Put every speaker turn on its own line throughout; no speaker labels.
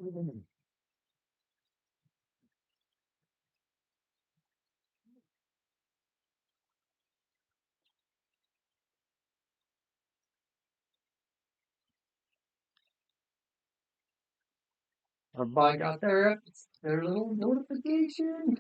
Everybody got their little notification.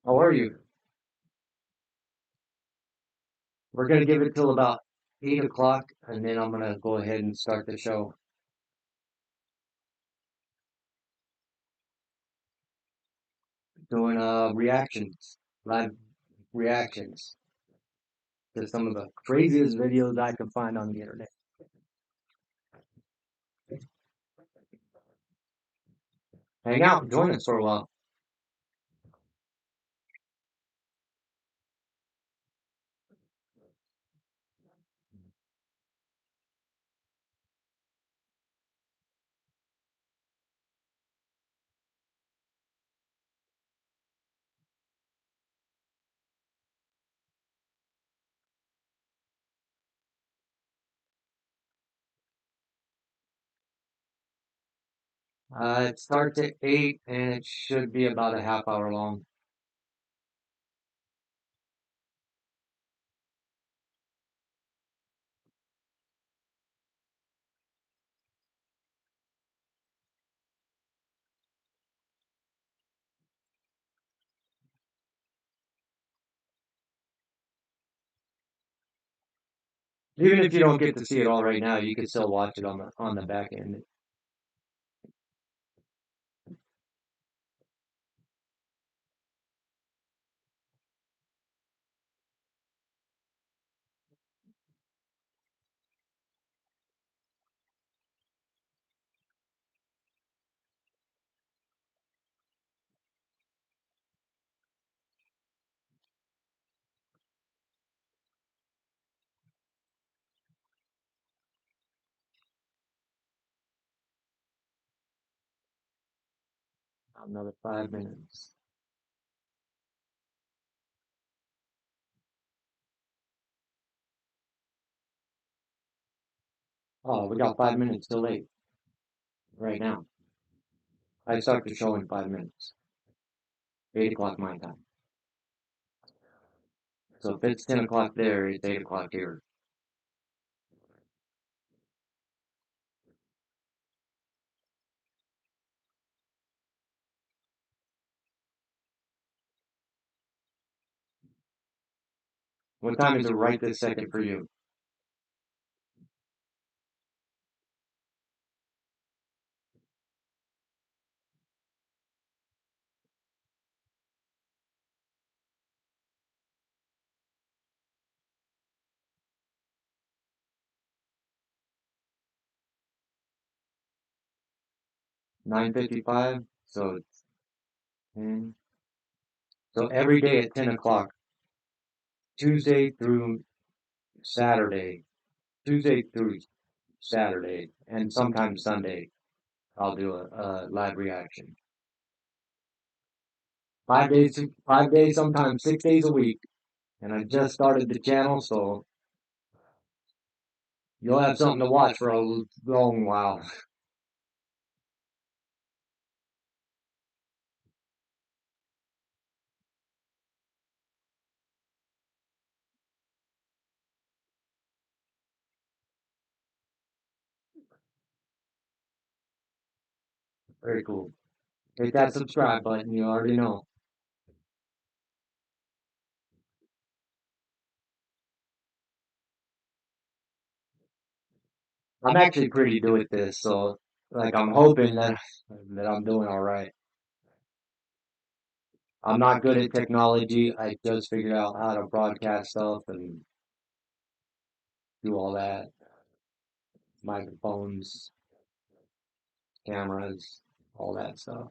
How are you? We're gonna give it till about 8 o'clock, and then I'm gonna go ahead and start the show. Doing reactions, live reactions to some of the craziest videos I can find on the internet. Hang out, join us for a while. It starts at 8 and it should be about a half hour long. Even if you don't get to see it all right now, you can still watch it on the back end. Another 5 minutes. Oh, we got 5 minutes till 8 right now. I start the show in 5 minutes. 8 o'clock my time. So if it's 10 o'clock there, it's 8 o'clock here. What time is it right this second for you? 9:55. So it's 10. So every day at 10 o'clock, Tuesday through Saturday, Tuesday through Saturday, and sometimes Sunday, I'll do a live reaction. 5 days, 5 days, sometimes 6 days a week. And I just started the channel, so you'll have something to watch for a long while. Very cool. Hit that subscribe button, you already know. I'm actually pretty new at this, so like I'm hoping that I'm doing all right. I'm not good at technology. I just figured out how to broadcast stuff and do all that. Microphones, cameras, all that stuff.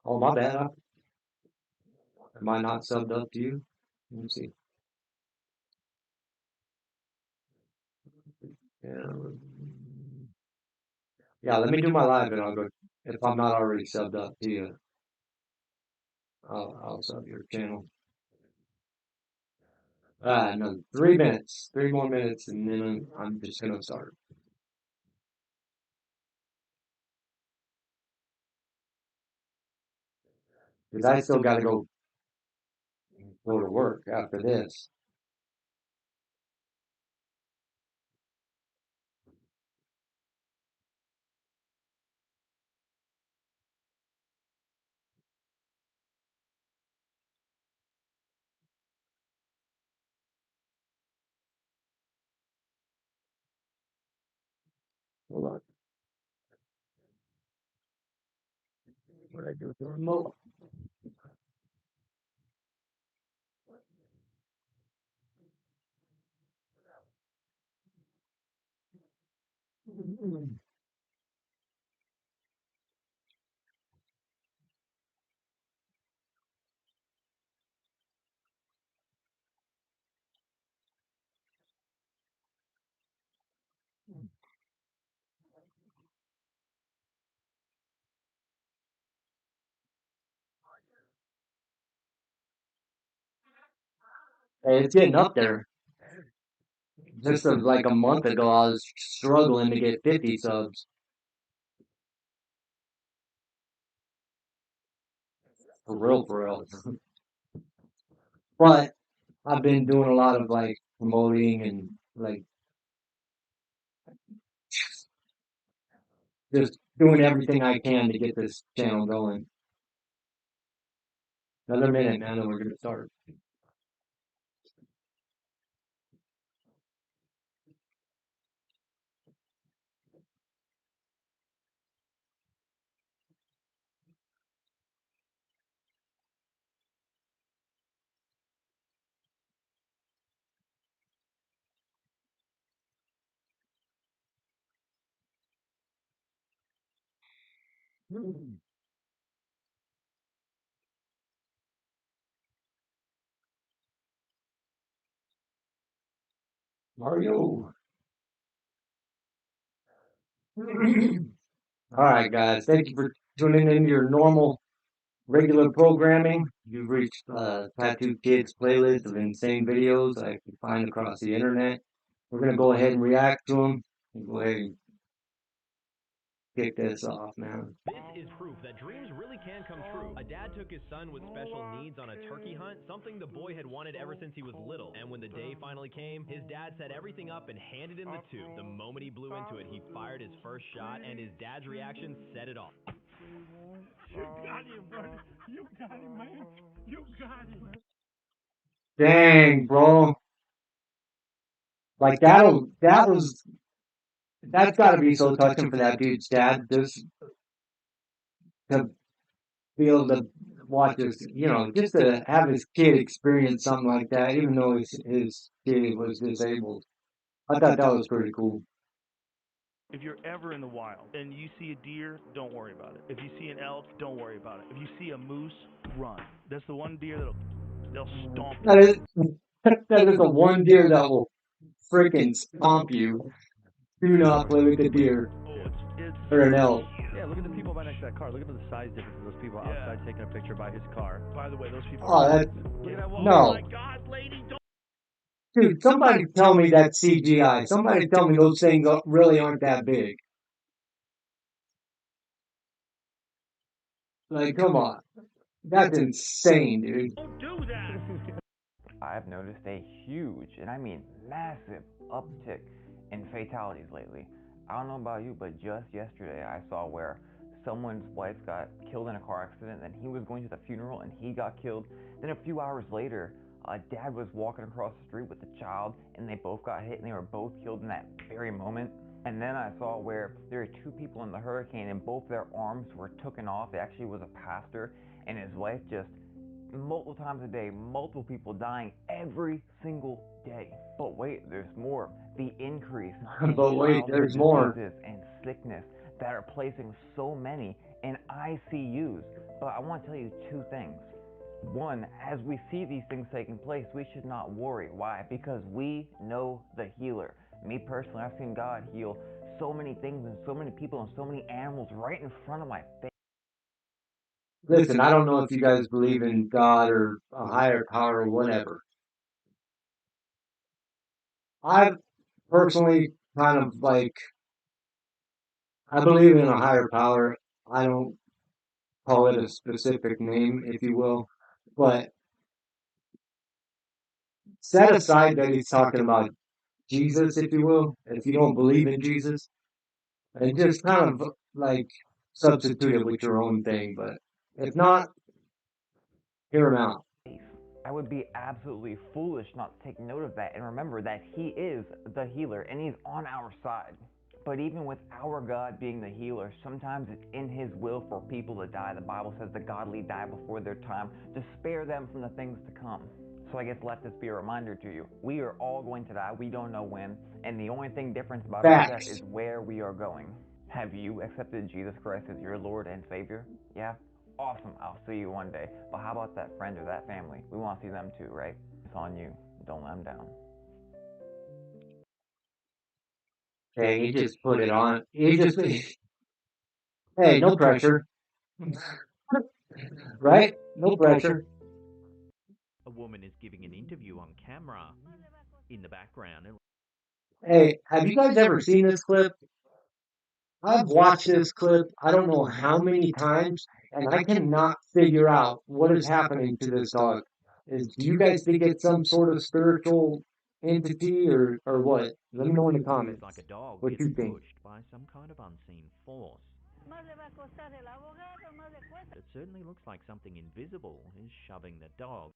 Oh, my bad. Am I not subbed up to you? Let me see. Yeah, yeah, let me do my live and I'll go. If I'm not already subbed up to you, I'll sub your channel. No, 3 minutes. 3 more minutes, and then I'm just gonna start. Because I still gotta go to work after this. Hold on. What did I do with the remote? Hey, it's getting up there. Just like a month ago, I was struggling to get 50 subs. For real, for real. But I've been doing a lot of like promoting and like just doing everything I can to get this channel going. Another minute, man, and we're gonna start. Mario. All right, guys. Thank you for tuning in to your normal, regular programming. You've reached Tattooed Kids playlist of insane videos I can find across the internet. We're gonna go ahead and react to them. Go ahead and kick this off, man.
This is proof that dreams really can come true. A dad took his son with special needs on a turkey hunt, something the boy had wanted ever since he was little. And when the day finally came, his dad set everything up and handed him the tube. The moment he blew into it, he fired his first shot, and his dad's reaction set it off.
You got him, brother. You got him, man. You got him.
Dang, bro. Like that's gotta be so touching for that dude's dad, just to be able to watch his, just to have his kid experience something like that, even though his kid was disabled. I thought that was pretty cool.
If you're ever in the wild and you see a deer, don't worry about it. If you see an elk, don't worry about it. If you see a moose, run. That's the one deer they'll stomp
That
you.
is that is the one deer that will freaking stomp you. Do not play with the deer
Oh, it's
or an elk.
Yeah, look at the people right next to that car. Look at the size difference of those people outside taking a picture by his car.
By the way, those people.
Oh, that
Look at that wall.
no.
Oh my God, lady, don't.
Dude, somebody tell me that's CGI. Somebody tell me those things really aren't that big. Like, come on. That's insane, dude.
Don't do that.
I've noticed a huge, and I mean massive, uptick in fatalities lately. I don't know about you, but just yesterday I saw where someone's wife got killed in a car accident, and he was going to the funeral and he got killed. Then a few hours later, a dad was walking across the street with a child, and they both got hit, and they were both killed in that very moment. And then I saw where there were two people in the hurricane, and both their arms were taken off. It actually was a pastor and his wife, just multiple times a day, multiple people dying every single day. But wait, there's more. The increase in
But wait, there's more.
diseases and sickness that are placing so many in ICUs. But I want to tell you two things. One, as we see these things taking place, we should not worry. Why? Because we know the healer. Me personally, I've seen God heal so many things and so many people and so many animals right in front of my face.
Listen, I don't know if you guys believe in God or a higher power or whatever. I personally kind of like, I believe in a higher power. I don't call it a specific name, if you will, but set aside that he's talking about Jesus, if you will, if you don't believe in Jesus, and just kind of like substitute it with your own thing. But if not, hear him out.
I would be absolutely foolish not to take note of that and remember that He is the healer and He's on our side. But even with our God being the healer, sometimes it's in His will for people to die. The Bible says the godly die before their time to spare them from the things to come. So I guess let this be a reminder to you. We are all going to die. We don't know when. And the only thing different about our death is where we are going. Have you accepted Jesus Christ as your Lord and Savior? Yeah? Awesome. I'll see you one day. But how about that friend or that family? We want to see them too, right? It's on you. Don't let them down.
Okay, he just put it on. Hey, no pressure. Right? No pressure.
A woman is giving an interview on camera. In the background.
Hey, have you guys ever seen this clip? I've watched this clip, I don't know how many times, and I cannot figure out what is happening to this dog. Do you guys think it's some sort of spiritual entity or what? Let me know in the comments
Like a dog
what you
gets
think.
pushed by some kind of unseen force. It certainly looks like something invisible is shoving the dog.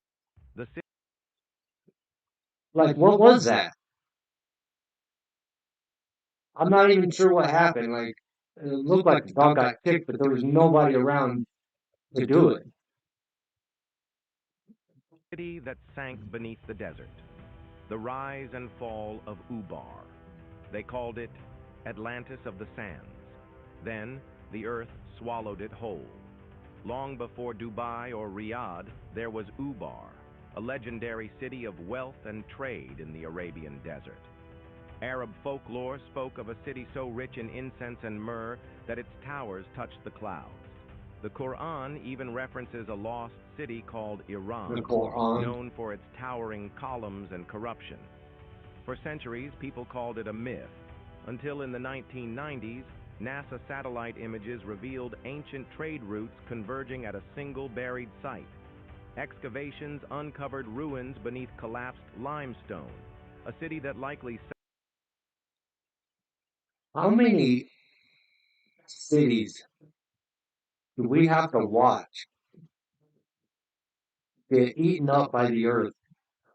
Like, what was that? I'm not even sure what happened. Like, it looked like the dog got kicked, but there was nobody around to do it.
City that sank beneath the desert. The rise and fall of Ubar. They called it Atlantis of the Sands. Then the earth swallowed it whole. Long before Dubai or Riyadh, there was Ubar, a legendary city of wealth and trade in the Arabian desert. Arab folklore spoke of a city so rich in incense and myrrh that its towers touched the clouds. The Quran even references a lost city called Iran, known for its towering columns and corruption. For centuries, people called it a myth, until in the 1990s, NASA satellite images revealed ancient trade routes converging at a single buried site. Excavations uncovered ruins beneath collapsed limestone, a city that likely...
How many cities do we have to watch get eaten up by the earth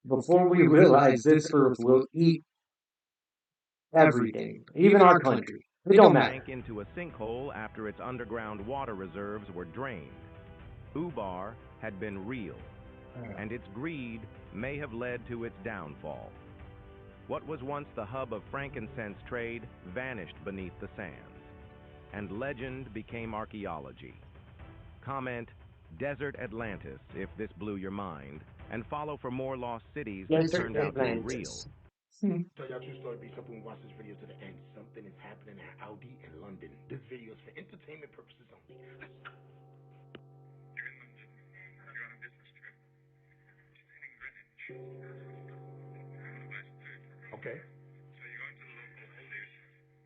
before we realize this earth will eat everything, even our country? It don't matter.
Sank into a sinkhole after its underground water reserves were drained. Ubar had been real, and its greed may have led to its downfall. What was once the hub of frankincense trade vanished beneath the sands, and legend became archaeology. Comment Desert Atlantis if this blew your mind, and follow for more lost cities that turned out to be real.
Tell y'all true story, be something. Watch this video to the end. Something is happening at Audi in London. This video is for entertainment purposes only. Let's go. You're in London. You're on a business trip. Hitting Greenwich. On a nice food. Okay. So you're going to the local Aldi's,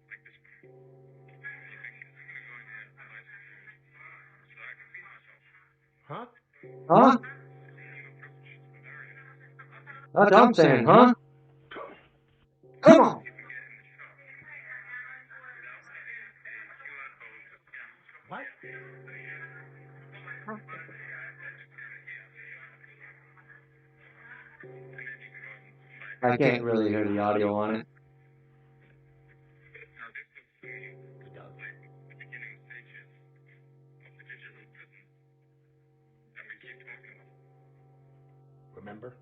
like this one. You think, I'm going to go in here and buy some food so I can feed myself. Huh?
Huh? That's what I'm saying, huh? Come on.
What?
I can't really hear the audio on it.
Remember?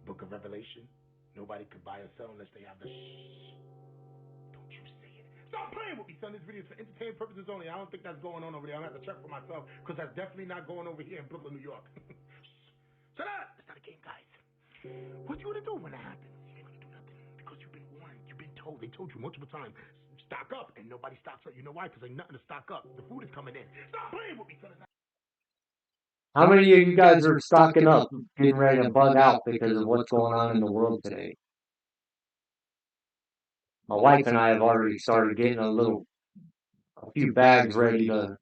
Book of Revelation? Nobody could buy or sell unless they have the Don't you say it. Stop playing with me, son. This video is for entertainment purposes only. I don't think that's going on over there. I'm going to have to check for myself because that's definitely not going over here in Brooklyn, New York. What you gonna do when that happens? You ain't gonna do nothing because you've been warned. You've been told. They told you multiple times. Stock up, and nobody stocks up. You know why? Because ain't nothing to stock up. The food is coming in. Stop playing with me, son.
How many of you guys are stocking up, getting ready to bug out because of what's going on in the world today? My wife and I have already started getting a few bags ready to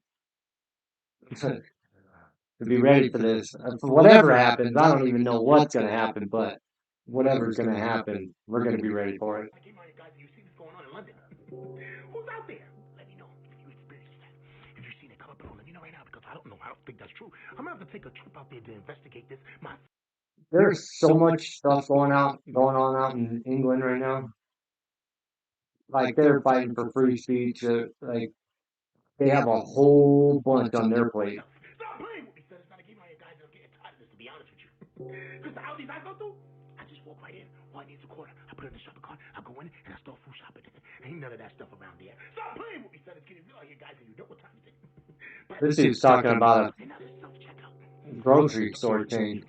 be ready for this. For whatever happens, I don't even know what's going to happen, but whatever's going to happen, we're going to be ready for it.
I came out here, guys, and you see what's going on in London. Who's out there? Let me know if you experienced that. If you've seen it, come up below. Let me know right now because I don't know. I don't think that's true. I'm gonna have to take a trip out there to investigate this.
There's so much stuff going on out in England right now. Like they're fighting for free speech. Like they have a whole bunch on their plate.
Stop playing with me, son. It's not a game out here, guys. I'm getting tired of this, to be honest with you. Because the Aldi's I go through, I just walk right in. All I need is a quarter. I put it in the shopping cart. I go in and I start food shopping. Ain't none of that stuff around there. Stop playing with me, son. It's getting real out here, guys, and you know what time it is.
This dude's talking about a grocery store chain.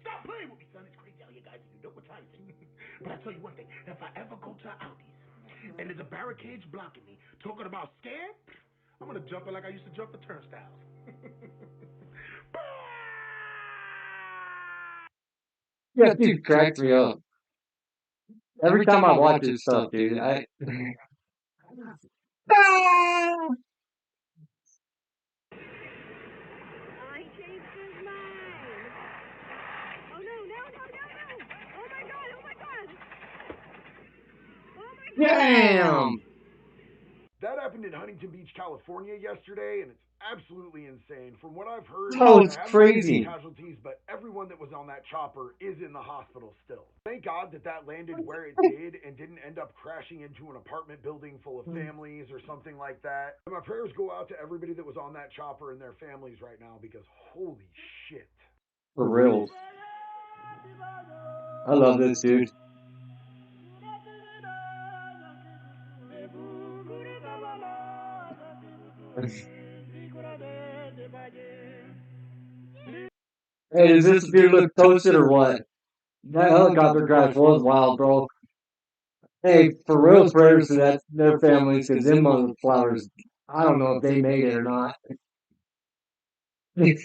Stop playing with me, son. It's crazy out here, guys, and you know what time it is. But I tell you one thing. If I ever go to Aldi's and there's a barricade blocking me, talking about scared, I'm going to jump it like I used to jump the turnstiles.
Yeah, dude cracks me up. Every time I watch his stuff, dude, I.
changed his mind. Oh no, no, no, no, no! Oh my god, oh my god! Oh my god!
Damn!
That happened in Huntington Beach, California yesterday, and it's absolutely insane. From what I've heard,
Oh, it's
there haven't been
crazy.
any casualties, but everyone that was on that chopper is in the hospital still. Thank God that landed where it did and didn't end up crashing into an apartment building full of families or something like that. And my prayers go out to everybody that was on that chopper and their families right now because holy shit.
For real. I love this dude. Hey, does this dude look toasted or what? That helicopter crash was wild, bro. Hey, for real, prayers to their families, because them motherflowers, I don't know if they made it or not.
If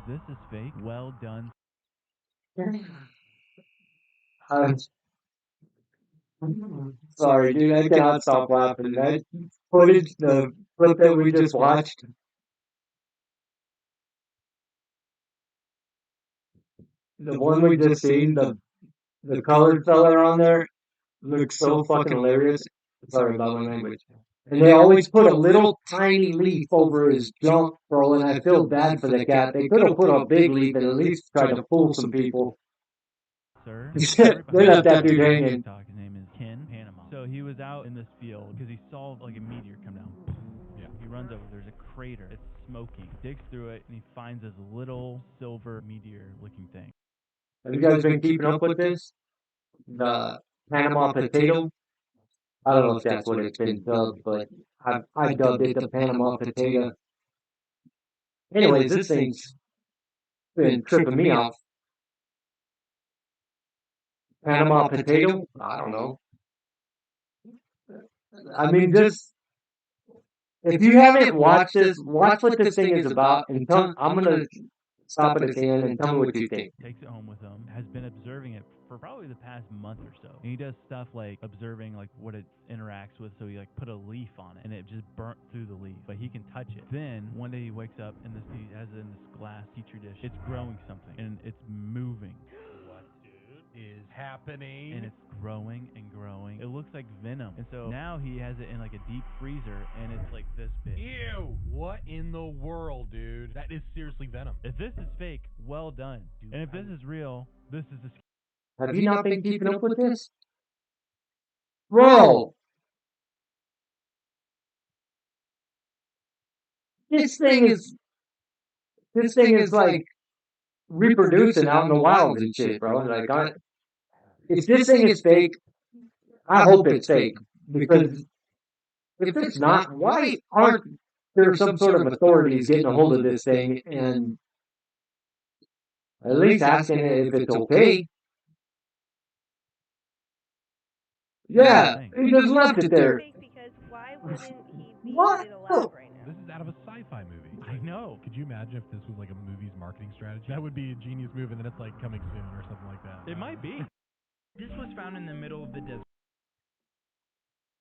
this is fake, well done.
I'm sorry, dude. I cannot stop laughing. That footage, the clip that we just watched, the one we just seen, the colored fella on there looks so fucking hilarious. Sorry about my language. And they always put a little tiny leaf over his junk, bro, and I feel bad for the cat. They could have put a big leaf and at least tried to fool some people.
Sir,
They left that dude hanging.
His name is Ken Panama. So he was out in this field because he saw like a meteor come down. Yeah. He runs over. There's a crater. It's smoking. Digs through it and he finds this little silver meteor-looking thing.
Have you guys been keeping up with this? The Panama potato? I don't know if that's what it's been dubbed, but I dubbed it the Panama potato. Anyways, this thing's been tripping me off. Panama potato? I don't know. I mean, just if you haven't watched this, watch what this thing is about, and I'm gonna stop at the end and tell me what you think.
Takes it home with him. Has been observing it for probably the past month or so. And he does stuff like observing like what it interacts with. So he like put a leaf on it, and it just burnt through the leaf, but he can touch it. Then one day he wakes up and he has it in this glass petri dish. It's growing something and it's moving.
Is happening,
and it's growing and growing. It looks like venom, and so now he has it in like a deep freezer, and it's like this big.
Ew! What in the world, dude? That is seriously venom.
If this is fake, well done. Dude, and if this is real, this is the.
Have you not been keeping up with this, bro? This thing is like reproducing out in the wild and shit, bro. Like, if this thing is fake, I hope it's fake. Because if it's not, why aren't there some sort of authorities getting a hold of this thing and at least asking it if it's okay? Yeah, he just left it there.
Because why wouldn't he be
What?
in a lab right now?
This is out of a sci-fi movie.
I know.
Could you imagine if this was like a movie's marketing strategy? That would be a genius move, and then it's like coming soon or something like that.
It might be. This was found in the middle of the desert.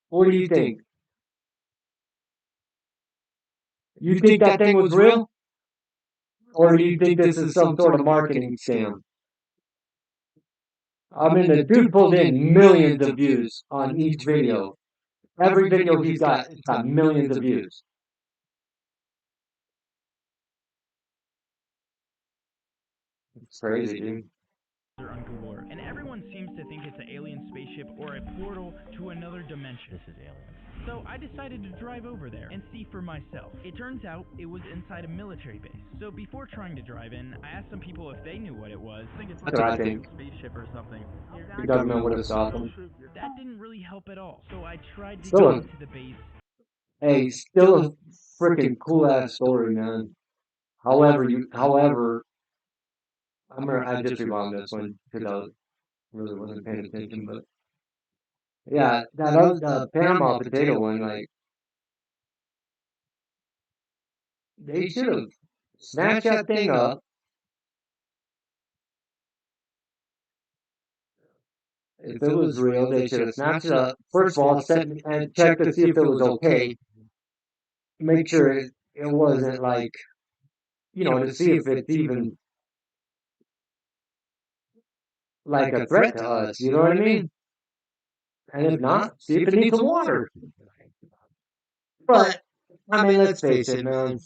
What do you think? You think that thing was real? Or do you think this is some sort of marketing scam? I mean, the dude pulled in millions of views on each video. Every video he's got, it's got millions of views. It's crazy, dude.
On Google Earth, and everyone seems to think it's an alien spaceship or a portal to another dimension. This is alien. So I decided to drive over there and see for myself. It turns out it was inside a military base. So before trying to drive in, I asked some people if they knew what it was. I think it's like
That's what I
a
think.
spaceship or something.
The government would have stopped him.
That didn't really help at all. So I tried to
Still
get
a-
into the base.
Hey, still a freaking cool ass story, man. However, I just rewound this one because I really wasn't paying attention, but yeah, that other Panama potato one, like they should have snatched that thing up. If it was real, they should have snatched it up. First of all, set and check to see if it was okay. Make sure it wasn't like, to see if it's even like a threat to us. You know what I mean? And if not, see if it needs some water. But I mean, let's face it, man.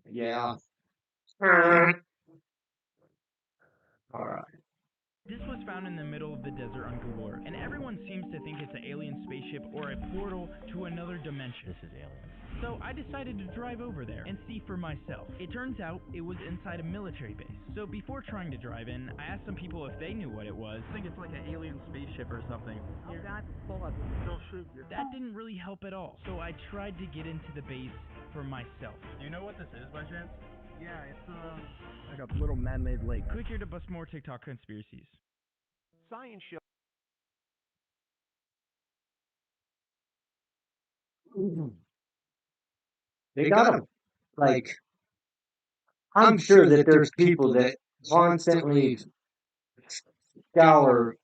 Yeah. All right.
This was found in the middle of the desert on Google Earth, and everyone seems to think it's an alien spaceship or a portal to another dimension. This is alien. So I decided to drive over there and see for myself. It turns out it was inside a military base. So before trying to drive in, I asked some people if they knew what it was. I think it's like an alien spaceship or something. Oh God, that didn't really help at all. So I tried to get into the base for myself. Do you know what this is by chance?
Yeah, it's like a little man-made lake.
Click here to bust more TikTok conspiracies.
Science show.
They got them. Like, I'm sure that there's people that constantly scour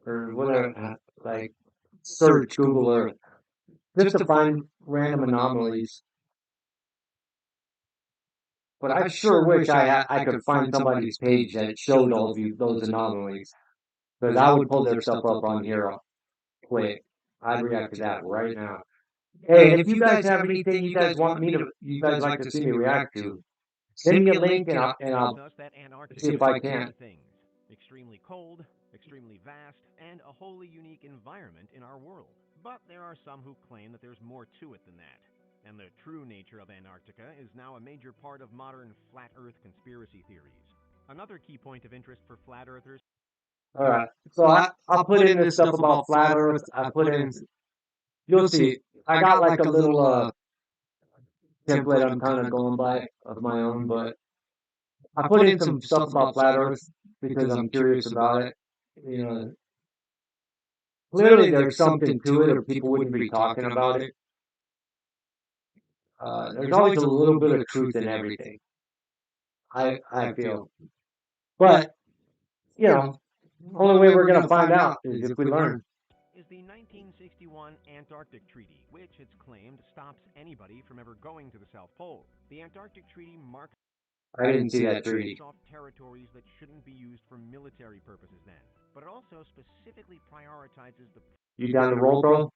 or whatever, like, search Google Earth just to find random anomalies. But I sure wish I could find somebody's page that showed all of those anomalies. Because I would pull their stuff up on here quick. I'd react to that right now. Hey, and if you guys have anything you guys like to see me react to, send me a link and I'll see if I can.
Extremely cold, extremely vast, and a wholly unique environment in our world. But there are some who claim that there's more to it than that. And the true nature of Antarctica is now a major part of modern flat Earth conspiracy theories. Another key point of interest for flat earthers.
Alright, so I'll put in this stuff about flat Earth. You'll see, I got like a little template I'm kind of going by of my own, but I put in some stuff about flat Earth because I'm curious about it. Clearly there's something to it or people wouldn't be talking about it. There's always a little bit of truth in everything, I feel. But, only way we're going to find out is if we learn.
Is the 1961 Antarctic Treaty, which it's claimed stops anybody from ever going to the South Pole. The Antarctic Treaty marks
I didn't see that treaty.
off territories that shouldn't be used for military purposes then, but it also specifically prioritizes the
You down to roll, bro?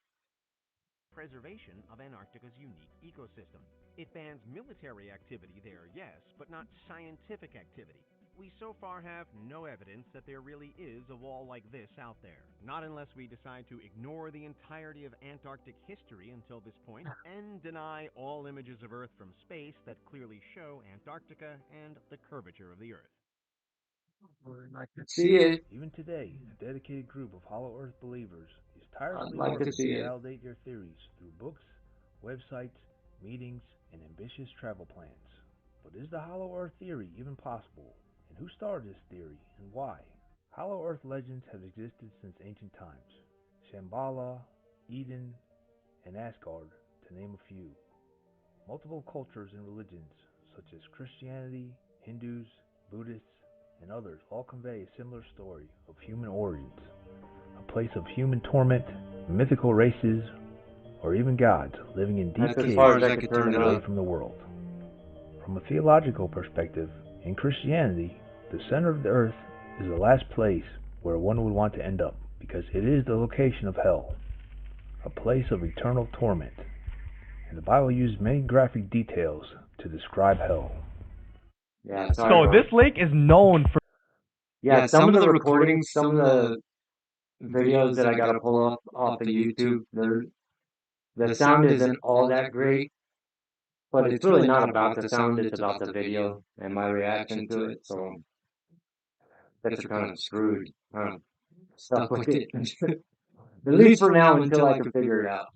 preservation of Antarctica's unique ecosystem. It bans military activity there, yes, but not scientific activity. We so far have no evidence that there really is a wall like this out there. Not unless we decide to ignore the entirety of Antarctic history until this point and deny all images of Earth from space that clearly show Antarctica and the curvature of the Earth.
I could see it.
Even today, a dedicated group of Hollow Earth believers is
I'd
tirelessly
like to
working
see
to
it.
validate their theories through books, websites, meetings, and ambitious travel plans. But is the Hollow Earth theory even possible? And who started this theory and why? Hollow Earth legends have existed since ancient times. Shambhala, Eden, and Asgard, to name a few. Multiple cultures and religions, such as Christianity, Hindus, Buddhists, and others, all convey a similar story of human origins. A place of human torment, mythical races, or even gods living in deep
That's as
caves
far as I could turn it
away
up.
from the world. From a theological perspective, in Christianity, the center of the earth is the last place where one would want to end up, because it is the location of hell, a place of eternal torment. And the Bible uses many graphic details to describe hell.
Yeah, sorry,
So
bro.
this lake is known for.
Yeah, some of the recordings, some of the videos that I gotta pull up off of YouTube, the sound isn't all that great, but it's really not about the sound, it's about the video and my reaction to it, so that's kind of screwed. I'm stuck with it. At least for now until I can figure it out.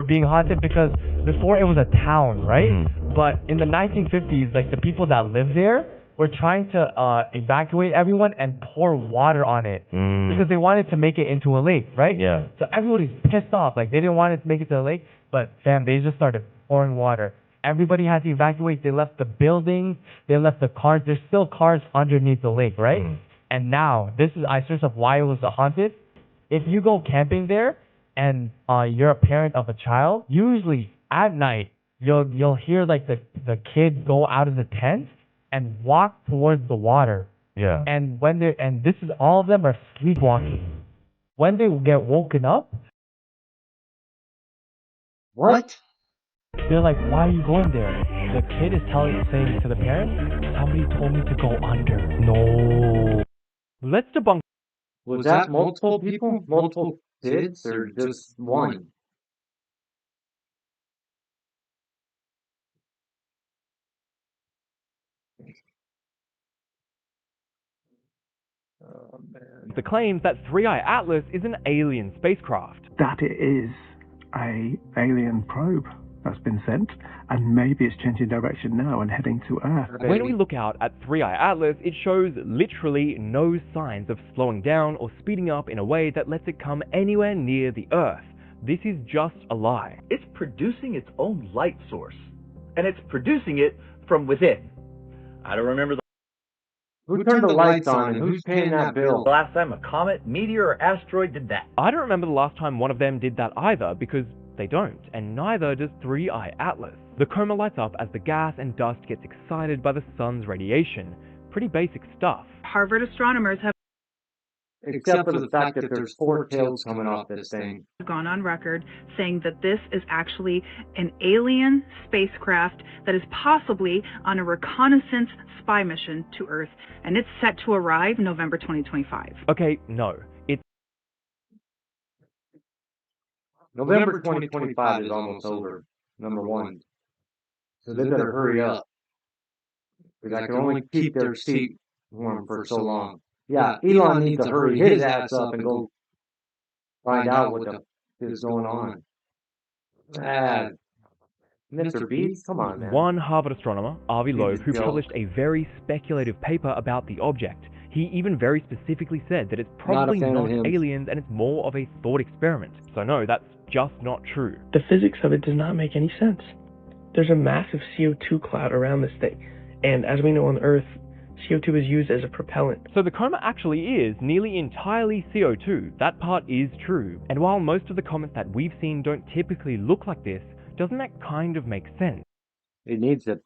Being haunted because before it was a town, right? But in the 1950s, like the people that lived there were trying to evacuate everyone and pour water on it because they wanted to make it into a lake, right?
Yeah.
So everybody's pissed off, like they didn't want it to make it to the lake, but fam, they just started pouring water. Everybody had to evacuate. They left the buildings, they left the cars. There's still cars underneath the lake, right? And now this is I searched up why it was haunted. If you go camping there and you're a parent of a child, usually at night you'll hear like the kid go out of the tent and walk towards the water.
Yeah.
And when they and this is all of them are sleepwalking. When they get woken up,
What?
they're like, "Why are you going there?" The kid is saying to the parents, "Somebody told me to go under." No. Let's debunk.
Was that multiple people? Multiple kids? Or just one? Oh, man.
The claims that 3i Atlas is an alien spacecraft.
That it is a alien probe that's been sent, and maybe it's changing direction now and heading to Earth.
When we look out at 3i Atlas, it shows literally no signs of slowing down or speeding up in a way that lets it come anywhere near the Earth. This is just a lie.
It's producing its own light source, and it's producing it from within. I don't remember the
Who turned the lights on and who's paying that bill?
last time a comet, meteor, or asteroid did that.
I don't remember the last time one of them did that either, because they don't, and neither does 3i Atlas. The coma lights up as the gas and dust gets excited by the sun's radiation. Pretty basic stuff.
Harvard astronomers have
Except for the fact that there's 4 tails coming off this thing.
gone on record saying that this is actually an alien spacecraft that is possibly on a reconnaissance spy mission to Earth, and it's set to arrive November 2025.
Okay, no. It's
November 2025 is almost over, number one. So they better hurry up. Because I can only keep their seat warm for so long. Yeah, Elon needs to hurry his ass up and go find out what the is going on. Mr. Beats, come on, man.
one Harvard astronomer, Avi Loeb, who
joke.
published a very speculative paper about the object. He even very specifically said that it's probably
fan of
not
him.
aliens and it's more of a thought experiment. So no, that's just not true.
The physics of it does not make any sense. There's a massive CO2 cloud around this thing, and as we know on Earth, CO2 is used as a propellant.
So the coma actually is nearly entirely CO2. That part is true. And while most of the comets that we've seen don't typically look like this, doesn't that kind of make sense?
It needs to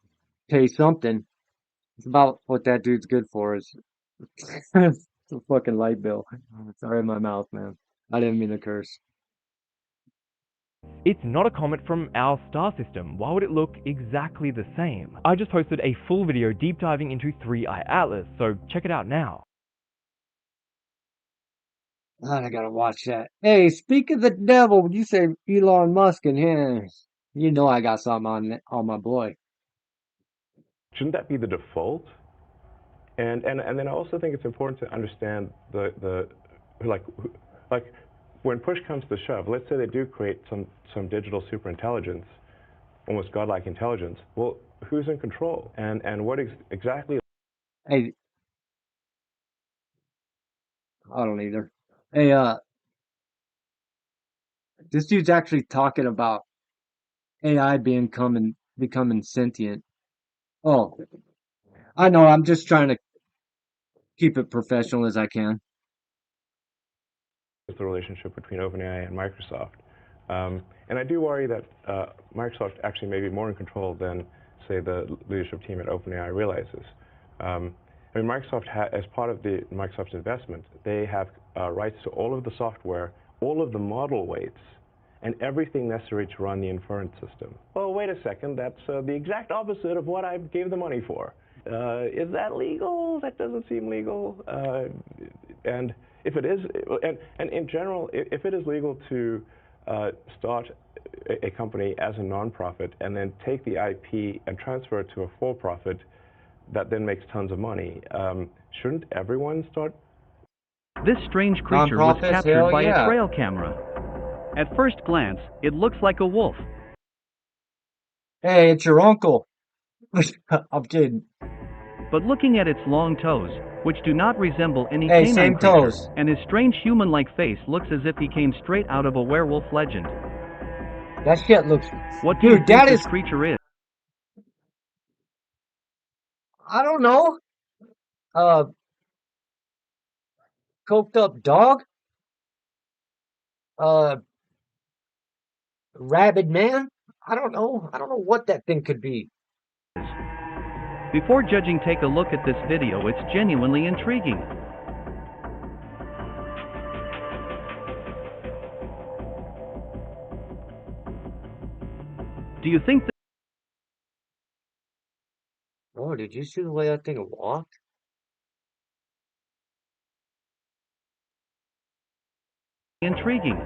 pay something. It's about what that dude's good for is it's a fucking light bill. Sorry, my mouth, man. I didn't mean to curse.
It's not a comet from our star system. Why would it look exactly the same? I just posted a full video deep diving into 3i Atlas, so check it out now.
God, I gotta watch that. Hey, speak of the devil, you say Elon Musk in here. You know I got something on my boy.
Shouldn't that be the default?
And then I also think it's important to understand like when push comes to shove, let's say they do create some digital superintelligence, almost godlike intelligence. Well, who's in control? And what exactly?
Hey, I don't either. Hey, this dude's actually talking about AI becoming sentient. Oh, I know. I'm just trying to keep it professional as I can.
Is the relationship between OpenAI and Microsoft. And I do worry that Microsoft actually may be more in control than, say, the leadership team at OpenAI realizes. I mean, Microsoft, as part of Microsoft's investment, they have rights to all of the software, all of the model weights, and everything necessary to run the inference system. Well, wait a second, that's the exact opposite of what I gave the money for. Is that legal? That doesn't seem legal. And if it is, and in general, if it is legal to start a company as a nonprofit and then take the IP and transfer it to a for-profit that then makes tons of money, shouldn't everyone start?
This strange creature was
Nonprofits?
captured
Hell
by
yeah.
a trail camera. At first glance, it looks like a wolf,
Hey, it's your uncle. I'm kidding.
but looking at its long toes, which do not resemble any
Hey,
canine
same
creature,
toes.
and his strange human-like face looks as if he came straight out of a werewolf legend.
That shit looks.
What do you
Dude,
think
that
this
is.
creature is?
I don't know. Uh, coked up dog. Uh, rabid man. I don't know. I don't know what that thing could be.
Before judging, take a look at this video. It's genuinely intriguing. Do you think that
Oh, did you see the way that thing walked?
intriguing?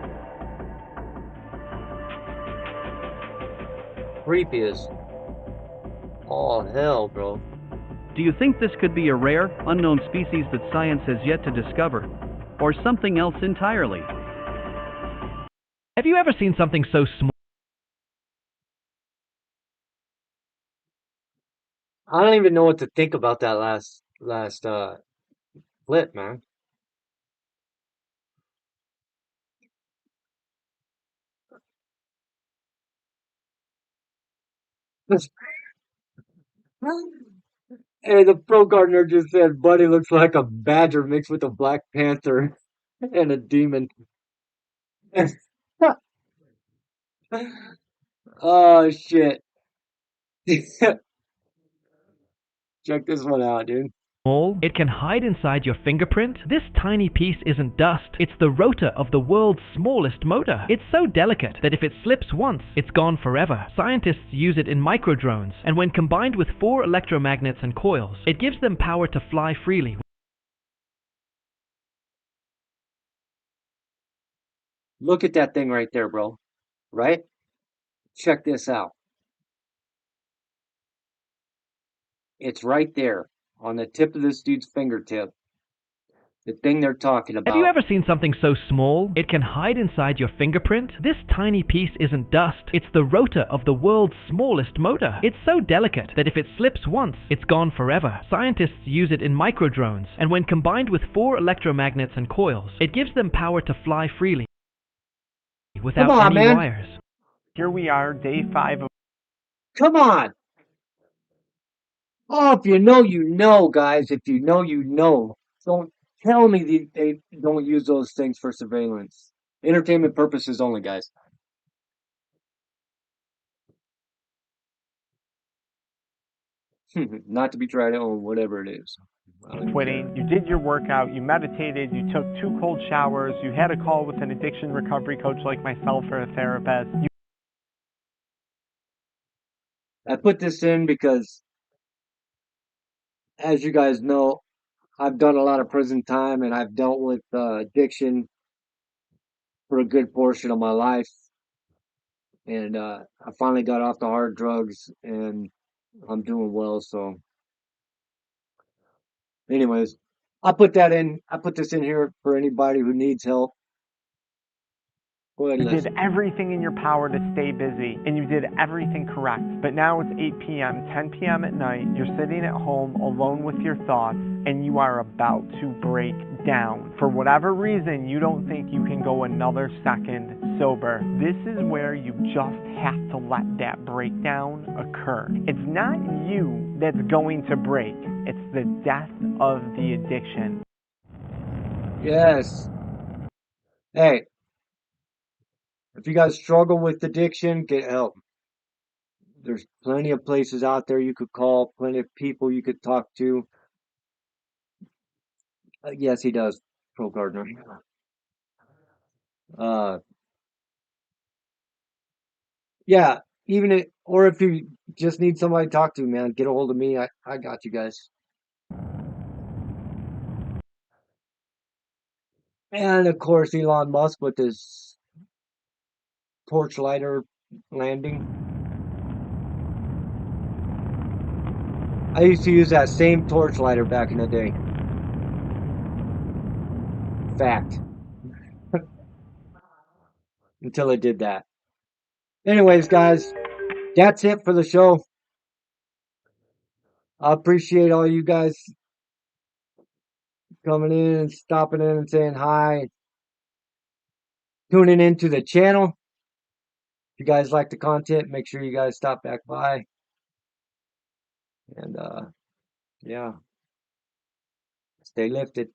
Creepy as. Oh hell, bro.
Do you think this could be a rare, unknown species that science has yet to discover? Or something else entirely?
Have you ever seen something so small?
I don't even know what to think about that last flip, man. Hey, the pro gardener just said Buddy looks like a badger mixed with a Black Panther and a demon. Oh shit. Check this one out, dude.
Small, it can hide inside your fingerprint. This tiny piece isn't dust, it's the rotor of the world's smallest motor. It's so delicate that if it slips once, it's gone forever. Scientists use it in microdrones, and when combined with 4 electromagnets and coils, it gives them power to fly freely.
Look at that thing right there, bro. Right? Check this out. It's right there on the tip of this dude's fingertip. The thing they're talking
Have you
about.
ever seen something so small, it can hide inside your fingerprint? This tiny piece isn't dust, it's the rotor of the world's smallest motor. It's so delicate that if it slips once, it's gone forever. Scientists use it in microdrones, and when combined with 4 electromagnets and coils, it gives them power to fly freely without
Come on,
any
man.
wires.
Here we are, day 5 of
Come on. Oh, if you know, you know, guys. If you know, you know. Don't tell me they don't use those things for surveillance. Entertainment purposes only, guys. Not to be tried on whatever it is. I don't even care.
quitting. You did your workout, you meditated, you took 2 cold showers, you had a call with an addiction recovery coach like myself or a therapist.
I put this in because, as you guys know, I've done a lot of prison time and I've dealt with addiction for a good portion of my life. And I finally got off the hard drugs and I'm doing well. So Anyways, I put this in here for anybody who needs help. Go ahead,
You
Les.
did everything in your power to stay busy, and you did everything correct. But now it's 8 p.m., 10 p.m. at night, you're sitting at home alone with your thoughts, and you are about to break down. For whatever reason, you don't think you can go another second sober. This is where you just have to let that breakdown occur. It's not you that's going to break, it's the death of the addiction.
Yes. Hey, if you guys struggle with addiction, get help. There's plenty of places out there you could call, plenty of people you could talk to. Yes, he does, Pro Gardner. Yeah, or if you just need somebody to talk to, man, get a hold of me. I got you guys. And of course, Elon Musk with his torchlighter landing. I used to use that same torchlighter back in the day. Fact. Until I did that. Anyways, guys, that's it for the show. I appreciate all you guys coming in and stopping in and saying hi. Tuning into the channel. If you guys like the content, make sure you guys stop back by. And yeah. Stay lifted.